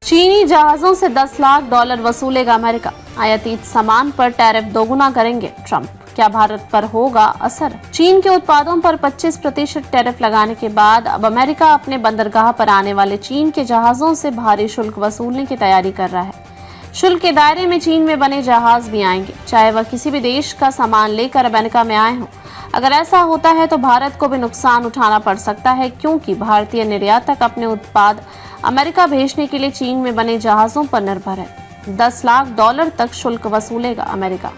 चीनी जहाजों से $10 लाख वसूलेगा अमेरिका। आयातित सामान पर टैरिफ दोगुना करेंगे ट्रंप। क्या भारत पर होगा असर? चीन के उत्पादों पर 25% टैरिफ लगाने के बाद अब अमेरिका अपने बंदरगाह पर आने वाले चीन के जहाजों से भारी शुल्क वसूलने की तैयारी कर रहा है। शुल्क के दायरे में चीन में बने जहाज भी आएंगे, चाहे वह किसी भी देश का सामान लेकर अमेरिका में आए हों। अगर ऐसा होता है तो भारत को भी नुकसान उठाना पड़ सकता है, क्योंकि भारतीय निर्यातक अपने उत्पाद अमेरिका भेजने के लिए चीन में बने जहाजों पर निर्भर है। $10 लाख तक शुल्क वसूलेगा अमेरिका।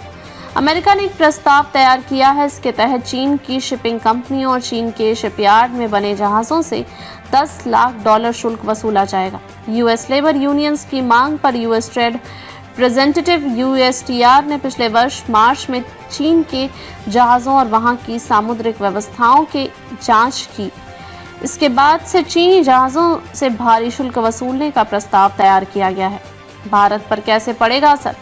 अमेरिका ने एक प्रस्ताव तैयार किया है। इसके तहत चीन की शिपिंग कंपनियों और चीन के शिपयार्ड में बने जहाजों से $10 लाख शुल्क वसूला जाएगा। यूएस लेबर यूनियंस की मांग पर यूएस ट्रेड रिप्रेजेंटेटिव यूएसटीआर ने पिछले वर्ष मार्च में चीन के जहाजों और वहां की सामुद्रिक व्यवस्थाओं की जांच की। इसके बाद से चीनी जहाजों से भारी शुल्क वसूलने का प्रस्ताव तैयार किया गया है। भारत पर कैसे पड़ेगा असर?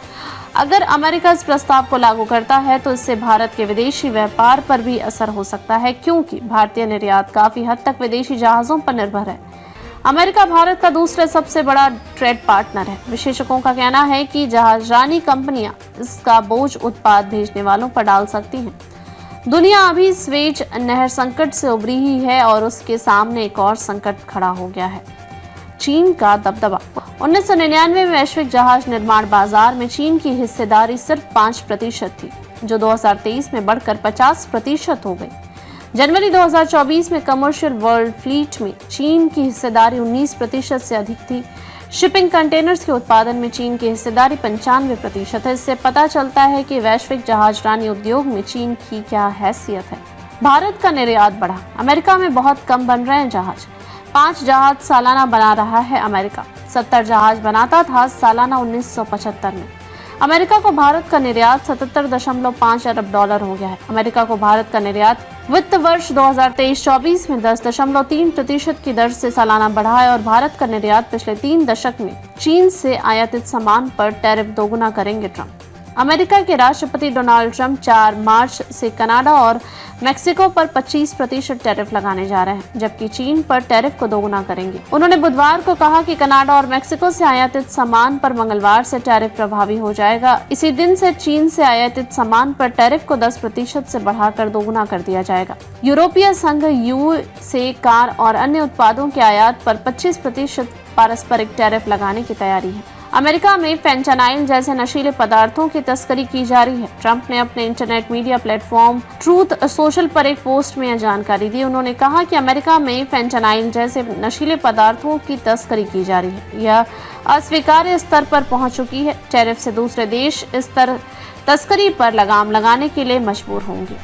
अगर अमेरिका इस प्रस्ताव को लागू करता है तो इससे भारत के विदेशी व्यापार पर भी असर हो सकता है, क्योंकि भारतीय निर्यात काफी हद तक विदेशी जहाजों पर निर्भर है। अमेरिका भारत का दूसरा सबसे बड़ा ट्रेड पार्टनर है। विशेषज्ञों का कहना है कि जहाजरानी कंपनियां इसका बोझ उत्पाद भेजने वालों पर डाल सकती हैं। दुनिया अभी स्वेज नहर संकट से उभरी ही है और उसके सामने एक और संकट खड़ा हो गया है, चीन का दबदबा। 1999 में वैश्विक जहाज निर्माण बाजार में चीन की हिस्सेदारी सिर्फ 5% थी, जो 2023 में बढ़कर 50% हो गई। जनवरी 2024 में कमर्शियल वर्ल्ड फ्लीट में चीन की हिस्सेदारी 19% से अधिक थी। शिपिंग कंटेनर्स के उत्पादन में चीन की हिस्सेदारी 95% है। इससे पता चलता है कि वैश्विक जहाजरानी उद्योग में चीन की क्या हैसियत है। भारत का निर्यात बढ़ा। अमेरिका में बहुत कम बन रहे हैं जहाज। 5 जहाज सालाना बना रहा है अमेरिका। 70 जहाज बनाता था सालाना 1975 में। अमेरिका को भारत का निर्यात $77.5 अरब हो गया है। अमेरिका को भारत का निर्यात वित्त वर्ष 2023-24 में 10.3% की दर से सालाना बढ़ा है और भारत का निर्यात पिछले 3 दशक में चीन से आयातित सामान पर टैरिफ दोगुना करेंगे ट्रंप। अमेरिका के राष्ट्रपति डोनाल्ड ट्रंप 4 मार्च से कनाडा और मेक्सिको पर 25% टैरिफ लगाने जा रहे हैं, जबकि चीन पर टैरिफ को दोगुना करेंगे। उन्होंने बुधवार को कहा कि कनाडा और मेक्सिको से आयातित सामान पर मंगलवार से टैरिफ प्रभावी हो जाएगा। इसी दिन से चीन से आयातित सामान पर टैरिफ को 10% से बढ़ाकर दोगुना कर दिया जाएगा। यूरोपीय संघ EU से कार और अन्य उत्पादों के आयात पर 25% पारस्परिक टैरिफ लगाने की तैयारी है। अमेरिका में फेंटानाइल जैसे नशीले पदार्थों की तस्करी की जा रही है। ट्रंप ने अपने internet media platform truth social पर एक पोस्ट में यह जानकारी दी। उन्होंने कहा कि अमेरिका में फेंटानाइल जैसे नशीले पदार्थों की तस्करी की जा रही है। यह अस्वीकार्य स्तर पर पहुंच चुकी है। टैरिफ से दूसरे देश इस तस्करी पर लगाम लगाने के लिए मजबूर होंगे।